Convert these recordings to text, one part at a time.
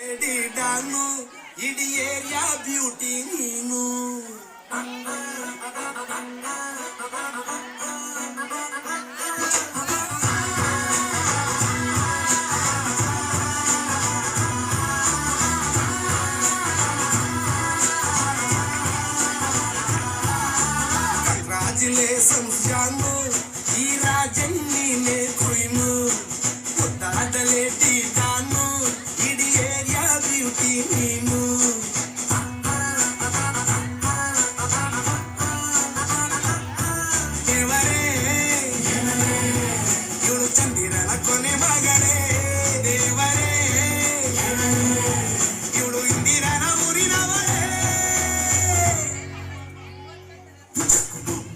ನಾನು ಇಡೀ area beauty ನೀನು. ಕಂಗ್ರಾಚುಲೇಷನ್ಸ್ ಜಾನು, ಈ ರಾಜನ್ ನೀನೆ ಕ್ವೀನು. ಮುದ್ದಾದ ಲೇಡಿ ನಾನು ಇಡೀ ಏರಿಯಾ ಬ್ಯೂಟಿ ನೀನು. ದೇವರೇ ಇವಳು ಚಂದಿರನ ಕೊನೆ ಮಗಳೇ. ದೇವರೇ ಇವಳು ಇಂದಿರನ ಊರಿನವಳೇ.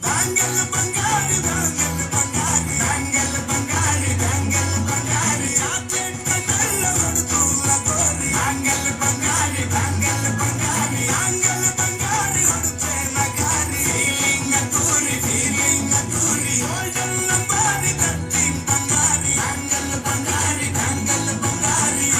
ದಾಂಗಲ್ ಬಂಗಾರಿ ದಾಂಗಲ್ ಬಂಗಾರಿ ದಾಂಗಲ್ ಬಂಗಾರಿ ದಾಂಗಲ್ ಬಂಗಾರಿ ಚಾಕ್ಲೇಟ್ ಕಣ್ಣಲ್ಲ ಹೊಡೆದುಲ್ಲ ಗೋರಿ. ದಾಂಗಲ್ ಬಂಗಾರಿ ದಾಂಗಲ್ ಬಂಗಾರಿ ದಾಂಗಲ್ ಬಂಗಾರಿ ಹೊಡುತ್ತೆ ನಗಾರಿ. ಫೀಲಿಂಗ್ ತೂರಿ ಗೋಲ್ಡನ್ ನಂಬಾರಿ 13 ಬಂಗಾರಿ. ದಾಂಗಲ್ ಬಂಗಾರಿ ದಾಂಗಲ್ ಬಂಗಾರಿ.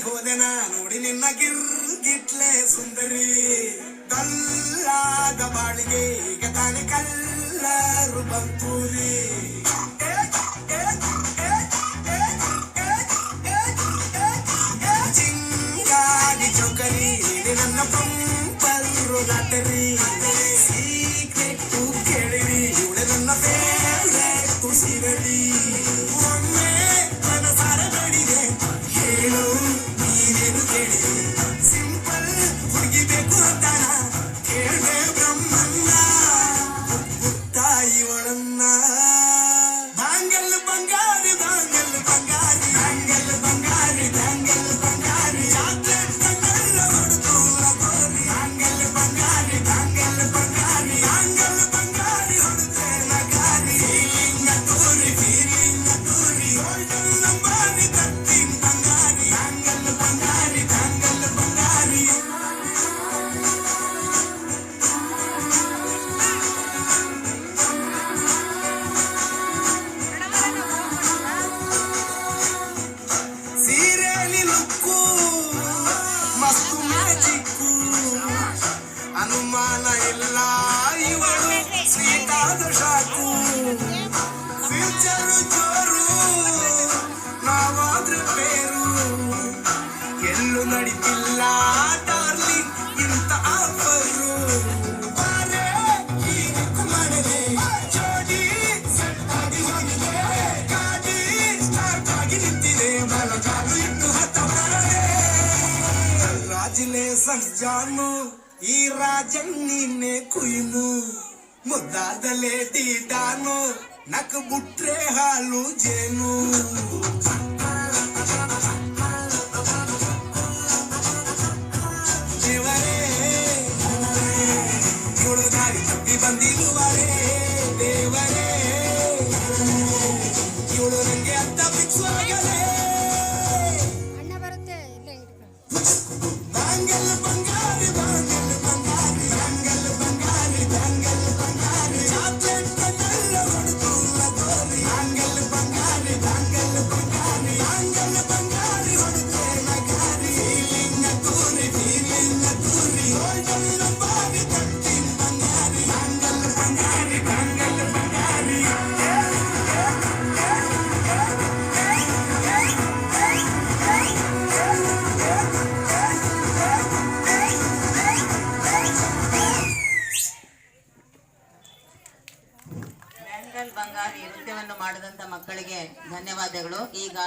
ಹೋದೆನ ನೋಡಿ ನಿನ್ನ ಗಿರ್ಗಿಟ್ಲೆ ಸುಂದರಿ. ಕಲ್ಲಾದ ಬಾಳಿಗೆ ಈಗ ತಾನೆ ಕಲ್ಲರು ಬಂತೂರಿ. ಚಿಂಗಾಡಿ ಚೌಕರಿ ನನ್ನ ಪಂಪಲ್ರು ಲಾಟರಿ. ಸೀಕ್ರೆಟ್ ಕೇಳಿರಿ ಇವಳೆ ನನ್ನ ಫೇವ್ರೇಟ್ ತುಸಿರಲಿ. ಒಮ್ಮೆ ಮನಸಾರ ನೋಡಿದೆ ಹೇಳು ನೀನೇನು ಕೇಳಿದೆ. ಸಿಂಪಲ್ ಹುಡುಗಿ ಬೇಕು ಅಂತಾನ ಕೇಳ್ದೆ ಬ್ರಹ್ಮನ್ನ ಇವಳನ್ನ. ದಾಂಗಲ್ ಬಂಗಾರಿ ದಾಂಗಲ್ ಬಂಗಾರಿ ದಾಂಗಲ್ ಬಂಗಾರಿ ದಾಂಗಲ್ ಬಂಗಾರಿ ಚಾಕ್ಲೇಟ್ ಕಣ್ಣಲ್ಲ ಹೊಡೆದುಲ್ಲ ಗೋರಿ. ದಾಂಗಲ್ ಬಂಗಾರಿ ದಾಂಗಲ್ ಬಂಗಾರಿ ದಾಂಗಲ್ ಬಂಗಾರಿ ಹೊಡುತ್ತೆ ನಗಾರಿ. ಫೀಲಿಂಗ್ ತೂರಿ ಗೋಲ್ಡನ್ ನಂಬಾರಿ 13 ಬಂಗಾರಿ. ದಾಂಗಲ್ ಬಂಗಾರಿ ದಾಂಗಲ್ ಬಂಗಾರಿ. ಸೀರೆಲಿ ಲುಕ್ಕು ಮಸ್ತು ಮ್ಯಾಜಿಕ್ಕು, ಅನುಮಾನ ಇಲ್ಲ ಇವಳು ಸ್ವೀಟ್ ಆದ ಶಾಕು. ಫ್ಯೂಚರು ಜೋರು ನಾವಾದ್ರೆ ಬೇರು, ಎಲ್ಲೂ ನಡೀತಿಲ್ಲ ಡಾರ್ಲಿಂಗ್ ಇಂಥ ಆಫರು. ಬಾರೆ ಈಗ ಕುಮಾರನೆ ಜೋಡಿ ಸೆಟ್ ಆಗಿ ಹೋಗಿದೆ. ಗಾಡಿ ಸ್ಟಾರ್ಟ್ ಆಗಿ ನಿಂತಿದೆ ಬಲಗಾಲು ಇಟ್ಟು ಹತ್ತಬಾರದೆ. ಕಂಗ್ರಾಚುಲೇಷನ್ಸ್ ಜಾನು, ಈ ರಾಜನ್ ನೀನೆ ಕ್ವೀನು. ಮುದ್ದಾದ ಲೇಡಿ ನಾನು ನಕ್ ಬುಟ್ರೆ ಹಾಲು ಜೇನು. ದೇವರೇ ಇವಳು ದಾರಿ ತಪ್ಪಿ ಬಂದಿರುವರೇ. ದೇವರೇ ಇವಳು ನಂಗೆ ಅಂತ ಫಿಕ್ಸ್ ಆಗಲೇ. ದಾಂಗಲ್ ಬಂಗಾರಿ ದಾಂಗಲ್ ಬಂಗಾರಿ ದಾಂಗಲ್ ಬಂಗಾರಿ ದಾಂಗಲ್ ಬಂಗಾರಿ ಚಾಕ್ಲೇಟ್ ಕಣ್ಣಲ್ಲ ಹೊಡೆದುಲ್ಲ ಗೋರಿ. ದಾಂಗಲ್ ಬಂಗಾರಿ ದಾಂಗಲ್ ಬಂಗಾರಿ ದಾಂಗಲ್ ಬಂಗಾರಿ ಹೊಡುತ್ತೆ ನಗಾರಿ. ಫೀಲಿಂಗ್ ತೂರಿ ಗೋಲ್ಡನ್ ನಂಬಾರಿ 13 ಬಂಗಾರಿ. ದಾಂಗಲ್ ಬಂಗಾರಿ ದಾಂಗಲ್ ಬಂಗಾರಿ. ಬ್ಯಾಂಗಲ್ ಬಂಗಾರಿ ನೃತ್ಯವನ್ನು ಮಾಡಿದಂತ ಮಕ್ಕಳಿಗೆ ಧನ್ಯವಾದಗಳು. ಈಗ